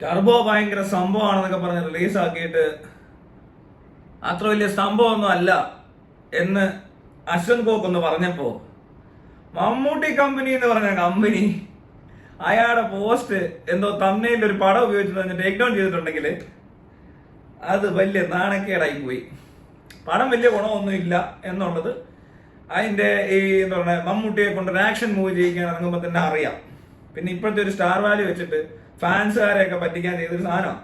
Turbo ഭയങ്കര സംഭവമാണെന്നൊക്കെ പറഞ്ഞ് റിലീസാക്കിയിട്ട് അത്ര വലിയ സംഭവമൊന്നും അല്ല എന്ന് അശ്വന്ത് കോക്ക് ഒന്ന് പറഞ്ഞപ്പോ മമ്മൂട്ടി കമ്പനി എന്ന് പറഞ്ഞ കമ്പനി അയാളുടെ പോസ്റ്റ് എന്തോ തമ്മിൽ ഒരു പടം ഉപയോഗിച്ചിട്ട് ടേക്ക് ഡൗൺ ചെയ്തിട്ടുണ്ടെങ്കിൽ അത് വലിയ നാണക്കേടായി പോയി. പടം വലിയ ഗുണമൊന്നും ഇല്ല എന്നുള്ളത് അതിന്റെ ഈ എന്താ പറയുക മമ്മൂട്ടിയെ കൊണ്ട് ഒരു ആക്ഷൻ മൂവി ചെയ്യിക്കാൻ ഇറങ്ങുമ്പോൾ തന്നെ അറിയാം. പിന്നെ ഇപ്പോഴത്തെ ഒരു സ്റ്റാർ വാല്യൂ വെച്ചിട്ട് ഫാൻസുകാരെയൊക്കെ പറ്റിക്കാൻ ചെയ്തൊരു സാധനമാണ്.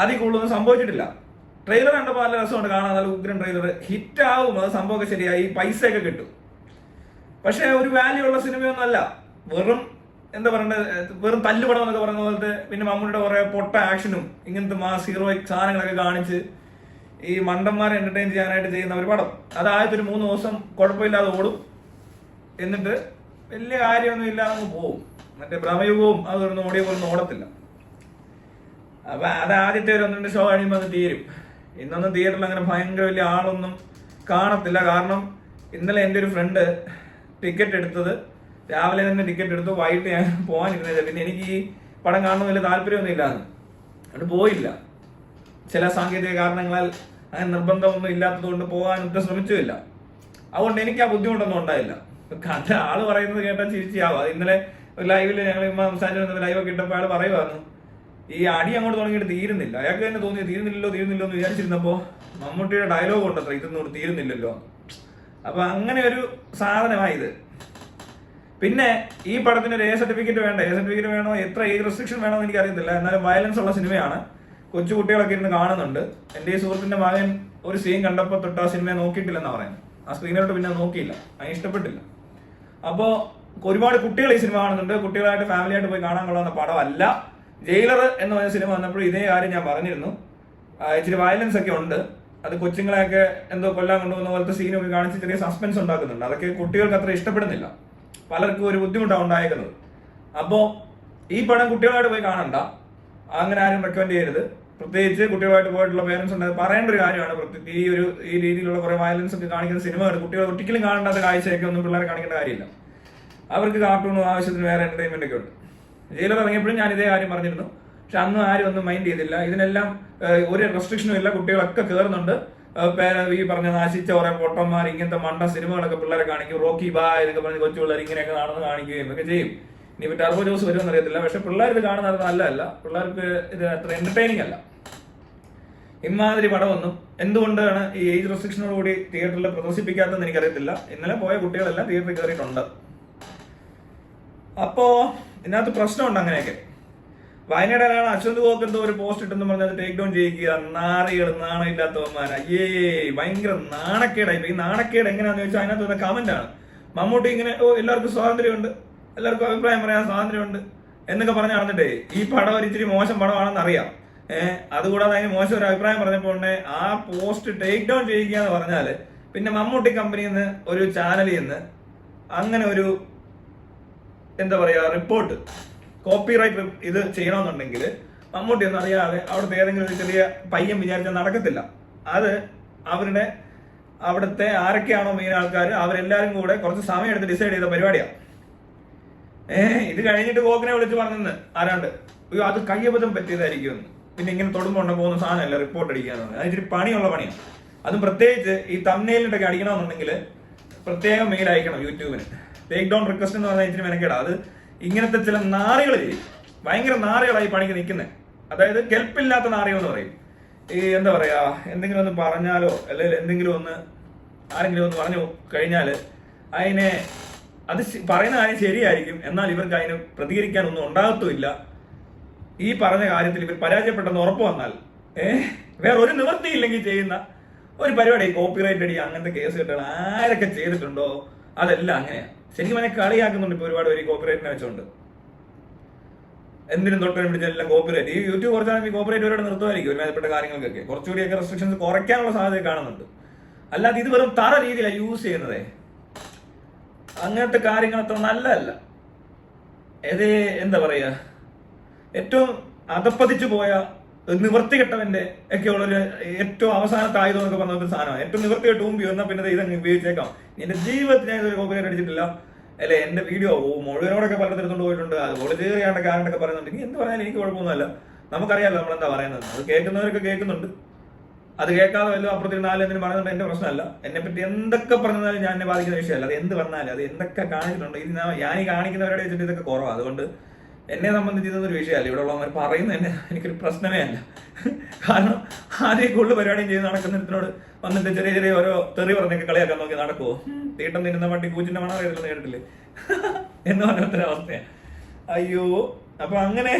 അതിൽ കൂടുതലൊന്നും സംഭവിച്ചിട്ടില്ല. ട്രെയിലർ കണ്ടപ്പോൾ നല്ല രസമുണ്ട് കാണാൻ, നല്ല ഉഗ്രൻ ട്രെയിലർ. ഹിറ്റ് ആവും, അത് സംഭവമൊക്കെ ശരിയായി, പൈസയൊക്കെ കിട്ടും. പക്ഷെ ഒരു വാല്യൂ ഉള്ള സിനിമയൊന്നും അല്ല. വെറും എന്താ പറയണ്ടത്, വെറും തല്ലുപടം എന്നൊക്കെ പറയുന്ന പോലത്തെ. പിന്നെ മമ്മൂട്ടിയുടെ കുറെ പൊട്ട ആക്ഷനും ഇങ്ങനത്തെ മാസ് ഹീറോയിക് സാധനങ്ങളൊക്കെ കാണിച്ച് ഈ മണ്ടന്മാരെ എന്റർടൈൻ ചെയ്യാനായിട്ട് ചെയ്യുന്ന ഒരു പടം. അതായത് ഒരു 3 ദിവസം കുഴപ്പമില്ലാതെ ഓടും, എന്നിട്ട് വലിയ കാര്യമൊന്നും ഇല്ലാതെ അങ്ങ് പോവും. മറ്റേ ഭ്രമയുഗവും അതൊന്നും ഓടിയ പോലൊന്നും ഓടത്തില്ല. അപ്പൊ അത് ആദ്യത്തെ ഒരു 1-2 ഷോ കഴിയുമ്പോൾ അത് തീരും. ഇന്നൊന്നും തിയേറ്ററിൽ അങ്ങനെ ഭയങ്കര വലിയ ആളൊന്നും കാണത്തില്ല. കാരണം ഇന്നലെ എൻ്റെ ഒരു ഫ്രണ്ട് ടിക്കറ്റ് എടുത്തത് രാവിലെ തന്നെ ടിക്കറ്റ് എടുത്തു, വൈകിട്ട് ഞാൻ പോകാനിരുന്നില്ല. പിന്നെ എനിക്ക് ഈ പടം കാണുന്ന വലിയ താല്പര്യമൊന്നും ഇല്ലാന്ന്, അതുകൊണ്ട് പോയില്ല. ചില സാങ്കേതിക കാരണങ്ങളാൽ അങ്ങനെ നിർബന്ധമൊന്നും ഇല്ലാത്തത് കൊണ്ട് പോകാനൊട്ടും ശ്രമിച്ചുമില്ല. അതുകൊണ്ട് എനിക്ക് ആ ബുദ്ധിമുട്ടൊന്നും ഉണ്ടായില്ല. കണ്ട ആള് പറയുന്നത് കേട്ടാൽ ചിരിച്ചാവാം. ഇന്നലെ ഒരു ലൈവില് ഞങ്ങൾ സംസാരിച്ചു ലൈവൊക്കെ ഇട്ടപ്പോൾ അയാൾ പറയുമായിരുന്നു ഈ അടി അങ്ങോട്ട് തുടങ്ങിയിട്ട് തീരുന്നില്ല. അയാൾക്ക് തന്നെ തോന്നി തീരുന്നില്ലല്ലോ എന്ന് വിചാരിച്ചിരുന്നപ്പോ മമ്മൂട്ടിയുടെ ഡയലോഗ് ഉണ്ടത്ര, ഇതൊന്നും തീരുന്നില്ലല്ലോ. അപ്പൊ അങ്ങനെ ഒരു സാധനമായത്. പിന്നെ ഈ പടത്തിന് ഒരു സർട്ടിഫിക്കറ്റ് വേണ്ട. സർട്ടിഫിക്കറ്റ് വേണോ, എത്ര ഏജ് റെസ്ട്രിക്ഷൻ വേണോ എന്ന് എനിക്ക് അറിയത്തില്ല. എന്നാലും വയലൻസ് ഉള്ള സിനിമയാണ്, കൊച്ചു കുട്ടികളൊക്കെ ഇരുന്ന് കാണുന്നുണ്ട്. എന്റെ ഈ സുഹൃത്തിന്റെ മകൻ ഒരു സീൻ കണ്ടപ്പോൾ തൊട്ട് ആ സിനിമയെ നോക്കിയിട്ടില്ലെന്നാ പറയുന്നത്. ആ സ്ക്രീനിലോട്ട് പിന്നെ നോക്കിയില്ല, അതിന് ഇഷ്ടപ്പെട്ടില്ല. അപ്പോ ഒരുപാട് കുട്ടികൾ ഈ സിനിമ കാണുന്നുണ്ട്. കുട്ടികളായിട്ട് ഫാമിലി ആയിട്ട് പോയി കാണാൻ കൊള്ളുന്ന പടമല്ല. ജയിലർ എന്ന് പറഞ്ഞ സിനിമ വന്നപ്പോൾ ഇതേ കാര്യം ഞാൻ പറഞ്ഞിരുന്നു. ഇച്ചിരി വയലൻസ് ഒക്കെ ഉണ്ട്. അത് കൊച്ചുങ്ങളെയൊക്കെ എന്തോ കൊല്ലാൻ കൊണ്ടുപോകുന്ന പോലത്തെ സീനൊക്കെ കാണിച്ച് ചെറിയ സസ്പെൻസ് ഉണ്ടാക്കുന്നുണ്ട്. അതൊക്കെ കുട്ടികൾക്ക് അത്ര ഇഷ്ടപ്പെടുന്നില്ല, പലർക്കും ഒരു ബുദ്ധിമുട്ടാണ് ഉണ്ടായേക്കുന്നത്. അപ്പോ ഈ പടം കുട്ടികളായിട്ട് പോയി കാണണ്ട, അങ്ങനെ ആരും റെക്കമെൻഡ് ചെയ്യരുത്. പ്രത്യേകിച്ച് കുട്ടികളായിട്ട് പോയിട്ടുള്ള പേരൻസ് ഉണ്ട്, പറയേണ്ട ഒരു കാര്യമാണ്. ഈ രീതിയിലുള്ള കുറെ വയലൻസ് ഒക്കെ കാണിക്കുന്ന സിനിമകൾ കുട്ടികൾ ഒരിക്കലും കാണേണ്ടാത്ത കാഴ്ചയൊക്കെ ഒന്നും പിള്ളേരെ കാണിക്കേണ്ട കാര്യമില്ല. അവർക്ക് കാർട്ടൂണും ആവശ്യത്തിന് വേറെ എന്റർടൈൻമെന്റ് ഒക്കെ ഉണ്ട്. ജയിലർ ഇറങ്ങിയപ്പോഴും ഞാൻ ഇതേ കാര്യം പറഞ്ഞിരുന്നു. പക്ഷെ അന്ന് ആരും ഒന്നും മൈൻഡ് ചെയ്തില്ല. ഇതിനെല്ലാം ഒരു റെസ്ട്രിക്ഷനും ഇല്ല, കുട്ടികളൊക്കെ കയറുന്നുണ്ട്. ഈ പറഞ്ഞ നാശിച്ച കുറെ പൊട്ടന്മാർ ഇങ്ങനത്തെ മണ്ട സിനിമകളൊക്കെ പിള്ളേരെ കാണിക്കും. റോക്കി ബാ എന്നൊക്കെ പറഞ്ഞ് കൊച്ചു പിള്ളേർ ഇങ്ങനെയൊക്കെ കാണുന്നത് കാണിക്കുകയും ഒക്കെ ചെയ്യും. ഇനി ടർബോ ജോസ് വരുമെന്ന് അറിയത്തില്ല. പക്ഷെ പിള്ളേർ ഇത് കാണുന്നത് നല്ലതല്ല, പിള്ളേർക്ക് ഇത് അത്ര എന്റർടൈനിങ് അല്ല. ഇമാതിരി പടമൊന്നും എന്തുകൊണ്ടാണ് ഈ ഏജ് റെസ്ട്രിക്ഷനോടുകൂടി തിയേറ്ററിൽ പ്രദർശിപ്പിക്കാത്തതെന്ന് എനിക്കറിയത്തില്ല. ഇന്നലെ പോയ കുട്ടികളെല്ലാം തിയേറ്ററിൽ കയറിയിട്ടുണ്ട്. അപ്പോ ഇതിനകത്ത് പ്രശ്നമുണ്ട്. അങ്ങനെയൊക്കെ വയനാട്ടിലാണ് അശ്വന്ത് കോക്ക് എന്തോ ഒരു പോസ്റ്റ് ഇട്ടെന്ന് പറഞ്ഞത് ടേക്ക് ഡൗൺ ചെയ്യിക്കുക. നാറികൾ, നാണമില്ലാത്തവന്മാർ, അയ്യേ ഭയങ്കര നാണക്കേടായി. ഈ നാണക്കേട് എങ്ങനെയാന്ന് ചോദിച്ചാൽ അതിനകത്ത് വന്ന കമന്റ് ആണ്. മമ്മൂട്ടി ഇങ്ങനെ എല്ലാവർക്കും സ്വാതന്ത്ര്യമുണ്ട്, എല്ലാവർക്കും അഭിപ്രായം പറയാൻ സ്വാതന്ത്ര്യമുണ്ട് എന്നൊക്കെ പറഞ്ഞ് നടന്നിട്ടേ ഈ പടം ഒരു ഇച്ചിരി മോശം പടമാണെന്ന് അറിയാം. അതുകൂടാതെ അതിന് മോശം ഒരു അഭിപ്രായം പറഞ്ഞപ്പോൾ ആ പോസ്റ്റ് ടേക്ക് ഡൗൺ ചെയ്യുക എന്ന് പറഞ്ഞാല് പിന്നെ മമ്മൂട്ടി കമ്പനിയിൽ നിന്ന് ഒരു ചാനലിൽ നിന്ന് അങ്ങനെ ഒരു എന്താ പറയാ റിപ്പോർട്ട്, കോപ്പിറൈറ്റ് ഇത് ചെയ്യണമെന്നുണ്ടെങ്കിൽ മമ്മൂട്ടി ഒന്നും അറിയാതെ അവിടുത്തെ ഏതെങ്കിലും ഒരു ചെറിയ പയ്യൻ വിചാരിച്ചാൽ നടക്കത്തില്ല. അത് അവരുടെ അവിടുത്തെ ആരൊക്കെയാണോ മെയിൻ ആൾക്കാർ അവരെല്ലാരും കൂടെ കുറച്ച് സമയം എടുത്ത് ഡിസൈഡ് ചെയ്ത പരിപാടിയാണ്. ഇത് കഴിഞ്ഞിട്ട് കോക്കിനെ വിളിച്ച് പറഞ്ഞെന്ന് ആരാണ്ട് അയ്യോ അത് കയ്യബദ്ധം പറ്റിയതായിരിക്കും എന്ന്. പിന്നെ ഇങ്ങനെ തൊടുമ്പോണ്ട് പോകുന്ന സാധനമല്ല റിപ്പോർട്ട് അടിക്കാന്ന് പറഞ്ഞത്. അതിന് പണിയുള്ള പണിയാണ്. അതും പ്രത്യേകിച്ച് ഈ തംബ്നെയിലിട്ടൊക്കെ അടിക്കണമെന്നുണ്ടെങ്കിൽ പ്രത്യേകം മെയിൽ അയക്കണം യൂട്യൂബിന്. ടേക്ക് ഡൗൺ റിക്വസ്റ്റ് എന്ന് പറഞ്ഞാൽ ഇച്ചിരി മെനക്കേടാ. അത് ഇങ്ങനത്തെ ചില നാറികൾ ചെയ്യും, ഭയങ്കര നാറികളായി പണിക്ക് നിൽക്കുന്നത്. അതായത് കെൽപ്പില്ലാത്ത നാറികൾ എന്ന് പറയും. ഈ എന്താ പറയാ എന്തെങ്കിലും ഒന്ന് പറഞ്ഞാലോ അല്ലെങ്കിൽ എന്തെങ്കിലും ഒന്ന് ആരെങ്കിലും ഒന്ന് പറഞ്ഞു കഴിഞ്ഞാൽ അതിനെ അത് പറയുന്ന കാര്യം ശരിയായിരിക്കും, എന്നാൽ ഇവർക്ക് അതിന് പ്രതികരിക്കാനൊന്നും ഉണ്ടാകത്തുമില്ല. ഈ പറഞ്ഞ കാര്യത്തിൽ ഇവർ പരാജയപ്പെട്ടെന്ന് ഉറപ്പ് വന്നാൽ വേറെ ഒരു നിവൃത്തിയില്ലെങ്കിൽ ചെയ്യുന്ന ഒരു പരിപാടി കോപ്പിറൈറ്റ് അടി അങ്ങനത്തെ കേസ് കെട്ടുകൾ ആരൊക്കെ ചെയ്തിട്ടുണ്ടോ അതെല്ലാം അങ്ങനെയാണ്. ശരിക്കും അതിനെ കളിയാക്കുന്നുണ്ട് ഇപ്പൊ ഒരുപാട് പേര് കോപ്പിറൈറ്റിനെ വെച്ചോണ്ട്. എന്തിനും തൊട്ടനും പിടിച്ചെല്ലാം കോപ്പിറൈറ്റ്. ഈ യൂട്യൂബ് കുറച്ചാണെങ്കിൽ കോപ്പിറൈറ്റ് ഒരുപാട് നിർത്തുമായിരിക്കും ഒരുമാതിരിപ്പെട്ട കാര്യങ്ങൾക്കൊക്കെ. കുറച്ചുകൂടിയൊക്കെ റെസ്ട്രിക്ഷൻസ് കുറയ്ക്കാനുള്ള സാധ്യത കാണുന്നുണ്ട്. അല്ലാതെ ഇത് വെറും തറ രീതിയിലാണ് യൂസ് ചെയ്യുന്നതേ. അങ്ങനത്തെ കാര്യങ്ങൾ അത്ര നല്ലതല്ല. എന്താ പറയാ ഏറ്റവും അധപ്പതിച്ചു പോയ നിവർത്തി കെട്ടവന്റെ ഒക്കെ ഉള്ളൊരു ഏറ്റവും അവസാനത്തെ ആയുധം എന്നൊക്കെ പറഞ്ഞ ഒരു സാധനമാണ്. ഏറ്റവും നിവർത്തി കെട്ട് മുമ്പ് വന്നാൽ പിന്നെ ഇതങ്ങ് ഉപയോഗിച്ചേക്കാം. എന്റെ ജീവിതത്തിൽ ഞാൻ ഇതൊരു കോപ്പിറൈറ്റ് അടിച്ചിട്ടില്ല. അല്ലെ എന്റെ വീഡിയോ മുഴുവനോടൊക്കെ പലരും എടുത്തുകൊണ്ട് പോയിട്ടുണ്ട്, അതുപോലെ ചെയ്യാണ്ടൊക്കെ ആരണ്ടൊക്കെ പറയുന്നുണ്ട്. എന്ത് പറഞ്ഞാലും എനിക്ക് കുഴപ്പമൊന്നുമല്ല, നമുക്കറിയാലോ നമ്മളെന്താ പറയുന്നത്. അത് കേൾക്കുന്നവരൊക്കെ കേൾക്കുന്നുണ്ട്, അത് കേൾക്കാതെ വല്ലതും അപ്പുറത്തേക്ക് എന്തെങ്കിലും പറയുന്നുണ്ട് എന്റെ പ്രശ്നമല്ല. എന്നെ പറ്റി എന്തൊക്കെ പറഞ്ഞാലും ഞാൻ എന്നെ ബാധിക്കുന്ന വിഷയമല്ല. അത് എന്ത് പറഞ്ഞാലും അത് എന്തൊക്കെ കാണിച്ചിട്ടുണ്ട്, ഇത് ഞാൻ ഈ കാണിക്കുന്നവരുടെ വെച്ചിട്ട് ഇതൊക്കെ കുറവാണ്. അതുകൊണ്ട് എന്നെ സംബന്ധിച്ച് ഇതൊന്നൊരു വിഷയമല്ല. ഇവിടെ ഉള്ളവർ പറയുന്നത് തന്നെ എനിക്കൊരു പ്രശ്നമേ അല്ല. കാരണം ആദ്യം കൂടുതൽ പരിപാടിയും ചെയ്ത് നടക്കുന്നതിനോട് വന്നിട്ട് ചെറിയ ചെറിയ ഓരോ തെറി പറഞ്ഞൊക്കെ കളിയാക്കാൻ നോക്കി നടക്കുമോ? തീട്ടം തിന്നുന്ന പട്ടി കൂച്ചിന്റെ മണം അറിയത്തില്ല കേട്ടില്ലേ എന്ന് പറഞ്ഞൊരവസ്ഥയാണ്. അയ്യോ, അപ്പൊ അങ്ങനെ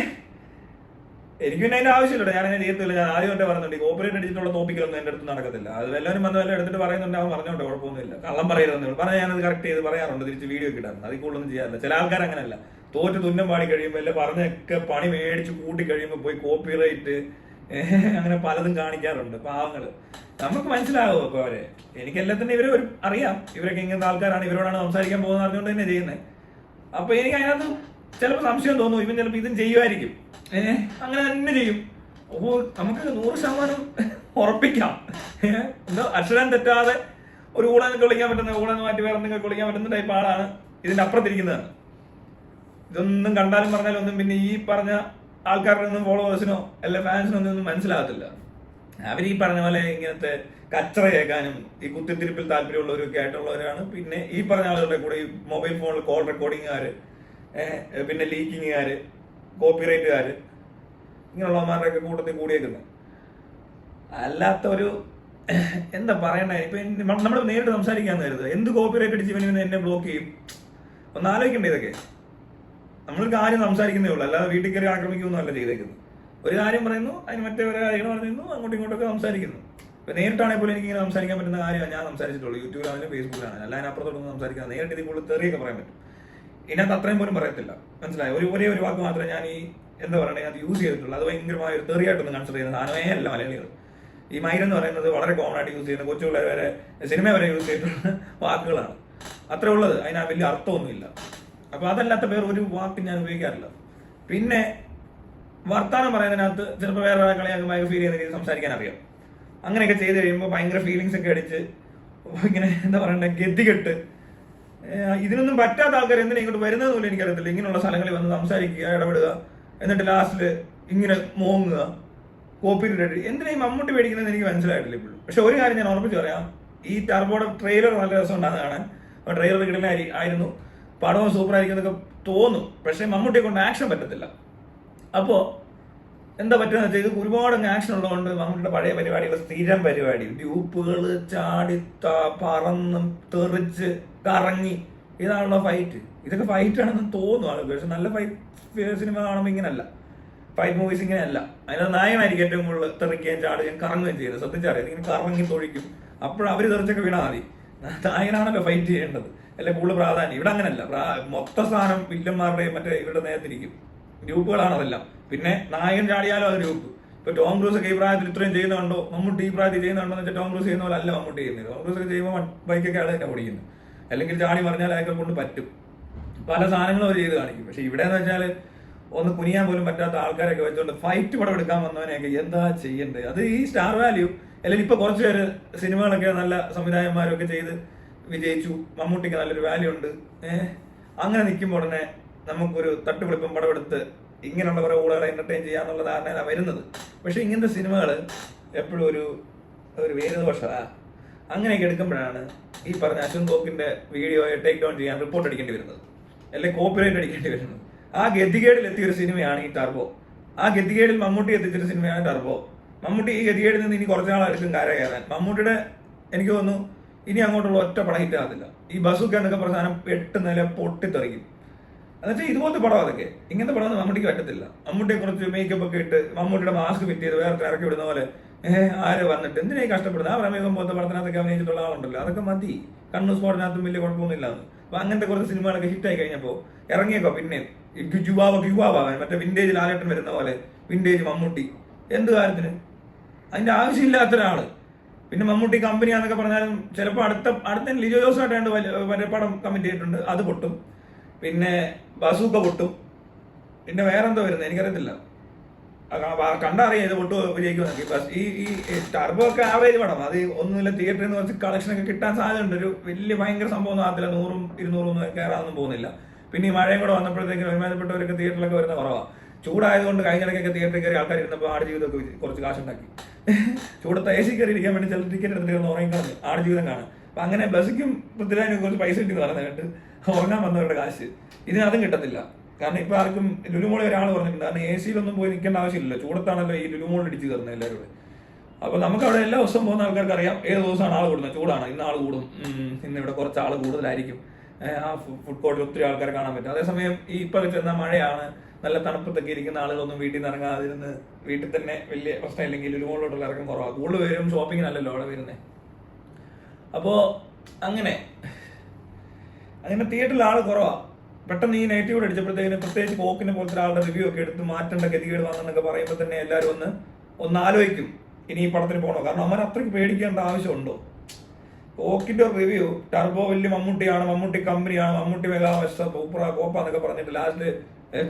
എനിക്ക് പിന്നെ അതിന്റെ ആവശ്യമില്ല, ഞാൻ അങ്ങനെ ചെയ്യത്തില്ല. ഞാൻ ആദ്യം തൊട്ടേ പറയുന്നുണ്ട്, ഈ കോപ്പറേറ്റ് അടിച്ചിട്ടുള്ള തോപ്പിക്കൊന്നും എന്റെ അടുത്ത് നടക്കത്തില്ല. അത് എല്ലാവരും വന്ന് വല്ല എടുത്തിട്ട് പറയുന്നുണ്ട്, അവൻ പറഞ്ഞോട്ടെ, കുഴപ്പമൊന്നുമില്ല, കള്ളം പറയരുതെന്ന് പറഞ്ഞാൽ ഞാനത് കറക്റ്റ് ചെയ്ത് പറയാറുണ്ട്, തിരിച്ച് വീഡിയോ കിട്ടാറുണ്ട്. അതിൽ കൂടുതലൊന്നും ചെയ്യാറില്ല. ചില ആൾക്കാർ അങ്ങനെയല്ല, തോറ്റ് തുന്നം പാടി കഴിയുമ്പോൾ അല്ലെ പറഞ്ഞൊക്കെ പണി മേടിച്ച് കൂട്ടി കഴിയുമ്പോൾ പോയി കോപ്പി റൈറ്റ് അങ്ങനെ പലതും കാണിക്കാറുണ്ട്. പാവങ്ങള് നമുക്ക് മനസ്സിലാകുമോ അപ്പൊ അവരെ? എനിക്കെല്ലാത്തിനും ഇവരെ അറിയാം, ഇവരൊക്കെ ഇങ്ങനത്തെ ആൾക്കാരാണ്, ഇവരോടാണ് സംസാരിക്കാൻ പോകുന്നത് അറിഞ്ഞുകൊണ്ട് തന്നെ ചെയ്യുന്നത്. അപ്പൊ എനിക്ക് അതിനകത്ത് ചിലപ്പോൾ സംശയം തോന്നും, ഇവൻ ചിലപ്പോൾ ഇതും ചെയ്യുമായിരിക്കും, അങ്ങനെ തന്നെ ചെയ്യും. അപ്പോൾ നമുക്ക് 100% ഉറപ്പിക്കാം. എന്തോ അക്ഷരം തെറ്റാതെ ഒരു ഊളനൊക്കെ വിളിക്കാൻ പറ്റുന്ന, ഊളെന്ന് മാറ്റി വേറെ എന്തെങ്കിലും വിളിക്കാൻ പറ്റുന്ന ടൈപ്പ് ആളാണ് ഇതിന്റെ അപ്പുറത്തിരിക്കുന്നത്. ഇതൊന്നും കണ്ടാലും പറഞ്ഞാലും ഒന്നും പിന്നെ ഈ പറഞ്ഞ ആൾക്കാരുടെ ഒന്നും ഫോളോവേഴ്സിനോ അല്ല ഫാൻസിനോ ഒന്നും മനസ്സിലാകത്തില്ല. അവർ ഈ പറഞ്ഞ പോലെ ഇങ്ങനത്തെ കച്ചറ കേൾക്കാനും ഈ കുത്തിത്തിരിപ്പിൽ താല്പര്യമുള്ളവരൊക്കെ ആയിട്ടുള്ളവരാണ്. പിന്നെ ഈ പറഞ്ഞ ആളുകളുടെ കൂടെ ഈ മൊബൈൽ ഫോണിൽ കോൾ റെക്കോർഡിങ്ങുകാര്, പിന്നെ ലീക്കിങ്ങുകാര്, കോപ്പിറൈറ്റുകാര്, ഇങ്ങനെയുള്ളവന്മാരുടെയൊക്കെ കൂട്ടത്തിൽ കൂടിയേക്കുന്നത്. അല്ലാത്ത ഒരു എന്താ പറയണ്ടേ, ഇപ്പൊ നമ്മൾ നേരിട്ട് സംസാരിക്കാന്ന് കരുതുക, എന്ത് കോപ്പിറൈറ്റ് അടിച്ച് ഇവന് എന്നെ ബ്ലോക്ക് ചെയ്യും? ഒന്ന് ആലോചിക്കണ്ടേ ഇതൊക്കെ? നമ്മളൊരു കാര്യം സംസാരിക്കുന്നേ ഉള്ളൂ, അല്ലാതെ വീട്ടിൽ കയറി ആക്രമിക്കുമെന്നും അല്ല ചെയ്തേക്കുന്നത്. ഒരു കാര്യം പറയുന്നു, അതിന് മറ്റേ ഒരു കാര്യങ്ങൾ പറയുന്നു, അങ്ങോട്ടും ഇങ്ങോട്ടൊക്കെ സംസാരിക്കുന്നു. ഇപ്പൊ നേരിട്ടാണെങ്കിൽ പോലും എനിക്ക് ഇങ്ങനെ സംസാരിക്കാൻ പറ്റുന്ന കാര്യമാണ് ഞാൻ സംസാരിച്ചിട്ടുള്ളൂ. യൂട്യൂബിലാണെങ്കിലും ഫേസ്ബുക്കിലാണെങ്കിലും, അല്ല അതിനപ്പുറത്തോടൊന്നും സംസാരിക്കുന്നത്. നേരിട്ട് ഇതിൽ കൂടുതൽ തെറിയൊക്കെ പറയാൻ പറ്റും, ഇതിനകത്ത് അത്രയും പോലും പറയത്തില്ല. മനസ്സിലായി? ഒരേ ഒരു വാക്ക് മാത്രമേ ഞാൻ ഈ എന്താ പറയണേ അത് യൂസ് ചെയ്തിട്ടുള്ളൂ. അത് ഭയങ്കരമായ ഒരു തെറിയായിട്ടൊന്നും കൺസിഡർ ചെയ്യുന്ന സാധനമേ അല്ല മലയാളികൾ. ഈ മൈരെന്ന് പറയുന്നത് വളരെ കോമൺ ആയിട്ട് യൂസ് ചെയ്യുന്ന, കൊച്ചുപിള്ളേർ വരെ സിനിമ വരെ യൂസ് ചെയ്തിട്ടുള്ള വാക്കുകളാണ്. അത്രേ ഉള്ളത്, അതിന് വലിയ അർത്ഥമൊന്നുമില്ല. അപ്പൊ അതല്ലാത്ത വേറെ ഒരു വാക്ക് ഞാൻ ഉപയോഗിക്കാറില്ല. പിന്നെ വർത്താനം പറയുന്നതിനകത്ത് ചിലപ്പോൾ വേറെ ഒരാളെ കളിയാക്കുമ്പോൾ ഫീൽ ചെയ്യുന്ന രീതിയിൽ സംസാരിക്കാൻ അറിയാം. അങ്ങനെയൊക്കെ ചെയ്ത് കഴിയുമ്പോൾ ഭയങ്കര ഫീലിങ്സ് ഒക്കെ അടിച്ച് ഇങ്ങനെ എന്താ പറയണ്ടേ, ഗതികെട്ട് ഇതിനൊന്നും പറ്റാത്ത ആൾക്കാർ എന്തിനാ ഇങ്ങോട്ട് വരുന്നത് പോലും എനിക്കറിയത്തില്ല. ഇങ്ങനെയുള്ള സ്ഥലങ്ങളിൽ വന്ന് സംസാരിക്കുക, ഇടപെടുക, എന്നിട്ട് ലാസ്റ്റിൽ ഇങ്ങനെ മോങ്ങുക, കോപ്പിറൈറ്റ്. എന്തിനാ ഈ മമ്മൂട്ടി മേടിക്കുന്നത് എനിക്ക് മനസ്സിലായിട്ടില്ല ഇപ്പോഴും. പക്ഷെ ഒരു കാര്യം ഞാൻ ഉറപ്പിച്ച് പറയാം, ഈ ടർബോയുടെ ട്രെയിലർ നല്ല രസം ഉണ്ടാകുന്ന കാണാൻ. ട്രെയിലർ കിടലായിരുന്നു, പടവും സൂപ്പർ ആയിരിക്കും എന്നൊക്കെ തോന്നും. പക്ഷെ മമ്മൂട്ടിയെ കൊണ്ട് ആക്ഷൻ പറ്റത്തില്ല. അപ്പോ എന്താ പറ്റുക വെച്ചാൽ, ഇത് ഒരുപാട് ആക്ഷൻ ഉള്ളതുകൊണ്ട് മമ്മൂട്ടിയുടെ പഴയ പരിപാടികൾ, സ്ഥിരം പരിപാടി, ഡ്യൂപ്പുകൾ ചാടി പറന്നും തെറിച്ച് കറങ്ങി, ഇതാണല്ലോ ഫൈറ്റ്. ഇതൊക്കെ ഫൈറ്റ് ആണെന്ന് തോന്നും ആളുകൾ. പക്ഷെ നല്ല ഫൈറ്റ് സിനിമ കാണുമ്പോൾ ഇങ്ങനെയല്ല, ഫൈറ്റ് മൂവീസ് ഇങ്ങനെയല്ല. അതിനകത്ത് നായകനായിരിക്കും ഏറ്റവും കൂടുതൽ തെറിക്കുകയും ചാടുകയും കറങ്ങുകയും ചെയ്യുന്നത്. ശ്രദ്ധിച്ചറിയാം, ഇങ്ങനെ കറങ്ങി തൊഴിക്കും. അപ്പോഴും അവർ തെറിച്ചൊക്കെ വീണാൽ മതി. നായകനാണല്ലോ ഫൈറ്റ് ചെയ്യേണ്ടത്, അല്ലെ കൂടുതൽ പ്രാധാന്യം. ഇവിടെ അങ്ങനെയല്ല, മൊത്ത സ്ഥാനം വില്ലന്മാരുടെയും മറ്റേ ഇവരുടെ നേരത്തിരിക്കും. ഗ്രൂപ്പുകളാണ് അതെല്ലാം. പിന്നെ നായകൻ ചാടിയാലും അത് ഗ്രൂപ്പ്. ഇപ്പൊ ടോം ക്രൂസ് ഒക്കെ ഈ പ്രായത്തിൽ ഇത്രയും ചെയ്യുന്നുണ്ടോ, മമ്മൂട്ടി ഈ പ്രായത്തിൽ ചെയ്യുന്നുണ്ടോ എന്ന് വെച്ചാൽ ടോം ക്രൂസ് ചെയ്യുന്ന പോലെ അല്ല മമ്മൂട്ടി ചെയ്യുന്നത്. ടോം ക്രൂസ് ഒക്കെ ചെയ്യുമ്പോൾ ബൈക്കൊക്കെ ആൾ തന്നെ ഓടിക്കുന്നത്, അല്ലെങ്കിൽ ചാടി മറിഞ്ഞാൽ അയാൾക്ക് കൊണ്ട് പറ്റും. പല സാധനങ്ങളും അവർ ചെയ്ത് കാണിക്കും. പക്ഷെ ഇവിടെ എന്ന് വെച്ചാൽ ഒന്ന് കുനിയാൻ പോലും പറ്റാത്ത ആൾക്കാരൊക്കെ വെച്ചുകൊണ്ട് ഫൈറ്റ് പടം എടുക്കാൻ വന്നവനെയൊക്കെ എന്താ ചെയ്യേണ്ടത്? അത് ഈ സ്റ്റാർ വാല്യൂ, അല്ലെങ്കിൽ ഇപ്പൊ കുറച്ചു പേര് സിനിമകളൊക്കെ നല്ല സംവിധായകന്മാരൊക്കെ ചെയ്ത് വിജയിച്ചു, മമ്മൂട്ടിക്ക് നല്ലൊരു വാല്യൂ ഉണ്ട്. അങ്ങനെ നിൽക്കുമ്പോൾ ഉടനെ നമുക്കൊരു തട്ടുപൊളിപ്പം പടമെടുത്ത് ഇങ്ങനെയുള്ള കുറെ ഊളകളെ എന്റർടൈൻ ചെയ്യാന്നുള്ള ധാരണ വരുന്നത്. പക്ഷെ ഇങ്ങനത്തെ സിനിമകൾ എപ്പോഴും ഒരു വേദദോഷമാണ്. അങ്ങനെയൊക്കെ എടുക്കുമ്പോഴാണ് ഈ പറഞ്ഞ അശ്വന്ത് തോക്കിന്റെ വീഡിയോയെ ടേക്ക് ഡൗൺ ചെയ്യാൻ റിപ്പോർട്ട് അടിക്കേണ്ടി വരുന്നത്, അല്ലെങ്കിൽ കോപ്പിറൈറ്റ് അടിക്കേണ്ടി വരുന്നത്. ആ ഗതികേടിൽ എത്തിയൊരു സിനിമയാണ് ഈ ടർബോ. ആ ഗതികേടിൽ മമ്മൂട്ടി എത്തിച്ചൊരു സിനിമയാണ് ടർബോ. മമ്മൂട്ടി ഈ ഗതികേടിൽ നിന്ന് ഇനി കുറച്ച് നാളായിരിക്കും കര കയറാൻ. മമ്മൂട്ടിയുടെ എനിക്ക് തോന്നുന്നു ഇനി അങ്ങോട്ടുള്ള ഒറ്റ പടം ഹിറ്റാകത്തില്ല. ഈ ബസുക്ക എന്നൊക്കെ പറഞ്ഞ സാധനം 8 നില പൊട്ടിത്തെറിക്കും. എന്നുവെച്ചാൽ ഇതുപോലത്തെ പടം അതൊക്കെ. ഇങ്ങനത്തെ പടം മമ്മൂട്ടിക്ക് പറ്റത്തില്ല. മമ്മൂട്ടിയെ കുറച്ച് മേക്കപ്പ് ഒക്കെ ഇട്ട് മമ്മൂട്ടിയുടെ മാസ്ക് ഫിറ്റ് ചെയ്ത് വേറെ ഇറക്കി വിടുന്ന പോലെ ആര് വന്നിട്ട് എന്തിനായി കഷ്ടപ്പെടുന്നത്? ആ പ്രമേയം പോലത്തെ പടത്തിനകത്തൊക്കെ അഭിനയിച്ചിട്ടുള്ള ആളുണ്ടല്ലോ, അതൊക്കെ മതി. കണ്ണു സ്പോട്ടിനകത്തും വലിയ കുഴപ്പമൊന്നുമില്ല. അപ്പൊ അങ്ങനത്തെ കുറച്ച് സിനിമകളൊക്കെ ഹിറ്റായി കഴിഞ്ഞപ്പോൾ ഇറങ്ങിയേക്കോ പിന്നെ യുവാവാൻ മറ്റേ വിന്റേജ് ലാലേട്ടൻ വരുന്ന പോലെ വിന്റേജ് മമ്മൂട്ടി. എന്ത് കാര്യത്തിന്? അതിന്റെ ആവശ്യമില്ലാത്ത ഒരാള്. പിന്നെ മമ്മൂട്ടി കമ്പനിയാന്നൊക്കെ പറഞ്ഞാലും ചിലപ്പോൾ അടുത്ത ലിജോ ജോസായിട്ടാണ്ട് വലിയ പടം കമ്മിറ്റ് ചെയ്തിട്ടുണ്ട്, അത് പൊട്ടും. പിന്നെ ബസൂക്ക പൊട്ടും. പിന്നെ വേറെന്തോ വരുന്നത് എനിക്കറിയത്തില്ല. കണ്ടറിയാം ഇത് ഒട്ടും വിജയിക്കുമെന്നൊക്കെ. ഈ ടർബോ ഒക്കെ ആവറേജ് പടം, അത് ഒന്നുമില്ല തിയേറ്ററിൽ നിന്ന് കുറച്ച് കളക്ഷൻ ഒക്കെ കിട്ടാൻ സാധ്യതയുണ്ട്. ഒരു വലിയ ഭയങ്കര സംഭവം ഒന്നും ആകത്തില്ല, 100-200 ഒന്നും കയറാനൊന്നും പോകുന്നില്ല. പിന്നെ ഈ മഴയും കൂടെ വന്നപ്പോഴത്തേക്കും ബഹുമാനപ്പെട്ടവരൊക്കെ തിയേറ്ററിലൊക്കെ വരുന്ന കുറവാണ്. ചൂടായതുകൊണ്ട് കഴിഞ്ഞിടയ്ക്കൊക്കെ തിയേറ്ററിൽ കയറി ആൾക്കാർ ഇരുന്നപ്പോൾ ആടുജീവിതമൊക്കെ കുറച്ച് കാശുണ്ടാക്കി. ചൂടത്ത് AC കയറി ഇരിക്കാൻ വേണ്ടി ചില ടിക്കറ്റ് എടുത്തിട്ട് ഉറങ്ങിക്കളഞ്ഞു ആടുജീവിതം കാണാൻ. അപ്പൊ അങ്ങനെ ബ്ലസ്സിക്കും പൃഥ്വിരാജിനും കുറച്ച് പൈസ കിട്ടി പറഞ്ഞിട്ട് ഉറങ്ങാൻ വന്നവരുടെ കാശ് ഇതിനതും കിട്ടത്തില്ല. കാരണം ഇപ്പൊ ആർക്കും ലുലുമോളിൽ ഒരാൾ പറഞ്ഞിട്ടുണ്ട്, കാരണം AC-യിലൊന്നും പോയി നിൽക്കേണ്ട ആവശ്യമില്ല, ചൂടത്താണല്ലോ ഈ ലുലുമോളിൽ ഇടിച്ച് കയറുന്നത് എല്ലാവരും കൂടെ. അപ്പൊ നമുക്ക് അവിടെ എല്ലാ ദിവസവും പോകുന്ന ആൾക്കാർക്ക് അറിയാം ഏത് ദിവസമാണ് ആൾ കൂടുന്നത്. ചൂടാണ്, ഇന്ന് ആൾ കൂടും, ഇന്ന് ഇവിടെ കുറച്ച് ആൾ കൂടുതലായിരിക്കും, ആ ഫുഡ് കോർട്ടിൽ ഒത്തിരി ആൾക്കാരെ കാണാൻ പറ്റും. അതേസമയം ഈ ഇപ്പൊ ചെന്ന മഴയാണ്, നല്ല തണുപ്പത്തൊക്കെ ഇരിക്കുന്ന ആളുകളൊന്നും വീട്ടിൽ നിന്ന് ഇറങ്ങാതിരുന്ന് വീട്ടിൽ തന്നെ വലിയ പ്രശ്നമില്ലെങ്കിൽ ലുലുമോളിലോട്ടുള്ള ഇറക്കം കുറവാണ്. കൂടുതൽ പേരും ഷോപ്പിങ്ങിനല്ലല്ലോ അവിടെ വരുന്നത്. അപ്പോ അങ്ങനെ തിയേറ്ററിൽ ആൾ കുറവാ. പെട്ടെന്ന് ഈ നെഗറ്റീവ് അടിച്ചപ്പോഴത്തേക്കിന് പ്രത്യേകിച്ച് കോക്കിനെ പോലത്തെ ഒരാളുടെ റിവ്യൂ ഒക്കെ എടുത്ത് മാറ്റേണ്ട ഗതികേട് വന്നെന്നൊക്കെ പറയുമ്പോൾ തന്നെ എല്ലാവരും ഒന്ന് ആലോചിക്കും ഇനി ഈ പടത്തിന് പോകണോ. കാരണം അവൻ അത്രയ്ക്ക് പേടിക്കേണ്ട ആവശ്യമുണ്ടോ? കോക്കിന്റെ റിവ്യൂ ടർബോ വലിയ മമ്മൂട്ടിയാണ്, മമ്മൂട്ടി കമ്പനിയാണ്, മമ്മൂട്ടി മെഗാവസ്ഥ പൂപ്ര കോപ്പ എന്നൊക്കെ പറഞ്ഞിട്ട് ലാസ്റ്റ്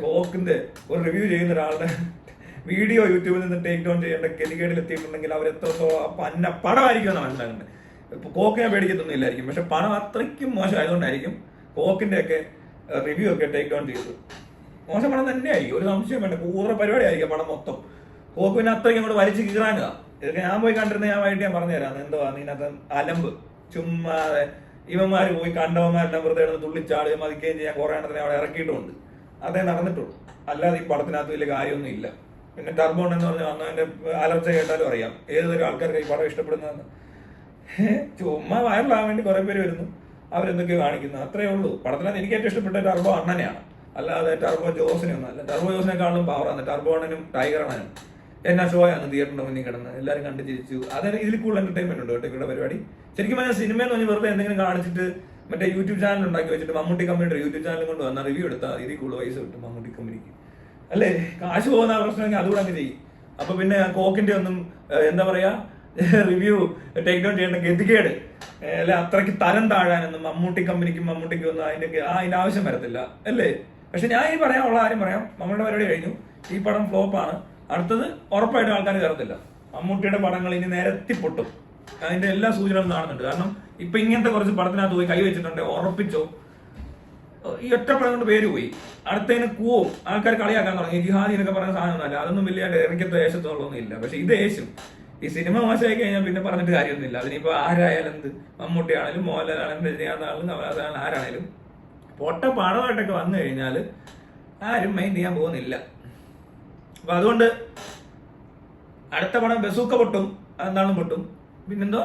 കോക്കിന്റെ ഒരു റിവ്യൂ ചെയ്യുന്ന ഒരാളുടെ വീഡിയോ യൂട്യൂബിൽ നിന്ന് ടേക്ക് ഡൗൺ ചെയ്യേണ്ട ഗതികേടിൽ എത്തിയിട്ടുണ്ടെങ്കിൽ അവർ എത്രത്തോളം പടമായിരിക്കും മനസ്സിലാക്കുന്നത്. ഇപ്പൊ കോക്കിനെ പേടിക്കത്തൊന്നും ഇല്ലായിരിക്കും, പക്ഷെ പണം അത്രയ്ക്കും മോശമായതുകൊണ്ടായിരിക്കും കോക്കിന്റെ ഒക്കെ റിവ്യൂ ഒക്കെ ടേക്ക് ഡൗൺ ചെയ്തത്. മോശം പണം തന്നെയായിരിക്കും, ഒരു സംശയം വേണ്ട. കൂറ പരിപാടി ആയിരിക്കും പണം മൊത്തം. കോക്ക് പിന്നെ അത്രയ്ക്കും അങ്ങോട്ട് വലിച്ചു കീറാനുക. ഇതൊക്കെ ഞാൻ പോയി കണ്ടിരുന്ന ഞാൻ വൈകിട്ട് ഞാൻ പറഞ്ഞുതരാം എന്തുവാ ഇതിനകത്ത് അലമ്പ്. ചുമ്മാതെ ഇവന്മാര് പോയി കണ്ടവന്മാരെല്ലാം വെറുതെ എടുത്ത് തുള്ളിച്ചാടുകയും മതിക്കുകയും ചെയ്യാൻ കുറെ എണ്ണത്തിനെ അവിടെ ഇറക്കിയിട്ടുമുണ്ട്. അതേ നടന്നിട്ടുള്ളൂ, അല്ലാതെ ഈ പടത്തിനകത്ത് വലിയ കാര്യമൊന്നും ഇല്ല. പിന്നെ ടർബോൺ എന്ന് പറഞ്ഞാൽ വന്നതിന്റെ അലർച്ച കേട്ടാലും അറിയാം ഏതൊരു ആൾക്കാർക്ക് ഈ പടം ഇഷ്ടപ്പെടുന്നതെന്ന്. ചുമ്മാ വൈറലാകാൻ വേണ്ടി കുറെ പേര് വരുന്നു, അവരെന്തൊക്കെയോ കാണിക്കുന്നു, അത്രേ ഉള്ളൂ. പടത്തിനകത്ത് എനിക്ക് ഏറ്റവും ഇഷ്ടപ്പെട്ട ടർബോ അണ്ണനെയാണ്, അല്ലാതെ ടർബോ ജോസിനെ ഒന്നല്ല. ടർബോ ജോസിനെക്കാളും പവറാണ് ടർബോ അണ്ണനും ടൈഗർ അണ്ണനും. എന്നാ ഷോയാണ് തിയേറ്ററിന്റെ മുന്നിൽ കിടന്ന് എല്ലാവരും കണ്ട് ചിരിച്ചു. അതായത് ഇതിൽ കൂടുതൽ എന്റർടൈൻമെന്റ് ഉണ്ട് കേട്ടോ ഇവിടെ പരിപാടി. ശരിക്കും പറഞ്ഞാൽ സിനിമ എന്ന് പറഞ്ഞാൽ വെറുതെ എന്തെങ്കിലും കാണിച്ചിട്ട് മറ്റേ യൂട്യൂബ് ചാനൽ ഉണ്ടാക്കി വെച്ചിട്ട് മമ്മൂട്ടി കമ്പനിയുടെ യൂട്യൂബ് ചാനൽ കൊണ്ട് വന്നാൽ റിവ്യൂ എടുത്താൽ ഇതിൽ കൂടുതൽ പൈസ കിട്ടും മമ്മൂട്ടി കമ്പനിക്ക്. അല്ലേ, കാശ് പോകുന്ന പ്രശ്നമെങ്കിൽ അതുകൂടെ അങ്ങ് ചെയ്യും. അപ്പൊ പിന്നെ കോക്കിന്റെ ഒന്നും എന്താ പറയാ റിവ്യൂ ടേക്ക് ഡൗൺ ചെയ്യേണ്ട ഗതികേട് അല്ലെ, അത്രയ്ക്ക് തരം താഴാനൊന്നും മമ്മൂട്ടി കമ്പനിക്കും മമ്മൂട്ടിക്കും ഒന്നും അതിന്റെ ആവശ്യം വരത്തില്ല അല്ലേ. പക്ഷെ ഞാൻ ഈ പറയാനുള്ള കാര്യം പറയാം, നമ്മളുടെ പരിപാടി കഴിഞ്ഞു, ഈ പടം ഫ്ലോപ്പാണ്. അടുത്തത് ഉറപ്പായിട്ടും ആൾക്കാർ കയറത്തില്ല. മമ്മൂട്ടിയുടെ പടങ്ങൾ ഇനി നിരത്തിപ്പൊട്ടും, അതിന്റെ എല്ലാ സൂചനകളും കാണുന്നുണ്ട്. കാരണം ഇപ്പൊ ഇങ്ങനത്തെ കുറച്ച് പടത്തിനകത്ത് പോയി കൈ വെച്ചിട്ടുണ്ട്, ഉറപ്പിച്ചോ ഈ ഒറ്റ പടം കൊണ്ട് പേര് പോയി. അടുത്തതിന് കൂവും ആൾക്കാർ കളിയാക്കാൻ തുടങ്ങി. ജിഹാദി എന്നൊക്കെ പറയുന്ന സാധനമൊന്നുമല്ല, അതൊന്നും വലിയ ഇറക്കത്തെ ദേശത്തുള്ളൊന്നും ഇല്ല. പക്ഷെ ഇത് യേശും ഈ സിനിമ മോശമായി കഴിഞ്ഞാൽ പിന്നെ പറഞ്ഞിട്ട് കാര്യമൊന്നുമില്ല. അതിനിപ്പോ ആരായാലും എന്ത്, മമ്മൂട്ടി ആണെങ്കിലും മോഹൻലാലാണെങ്കിലും രജനീകാന്താണെങ്കിലും കമലഹാസനാണെങ്കിലും ആരാണേലും പൊട്ട പടമായിട്ടൊക്കെ വന്നു കഴിഞ്ഞാൽ ആരും മൈൻഡ് ചെയ്യാൻ പോകുന്നില്ല. അപ്പൊ അതുകൊണ്ട് അടുത്ത പടം ബസൂക്ക പൊട്ടും, അതെന്താണെന്നും പൊട്ടും. പിന്നെന്തോ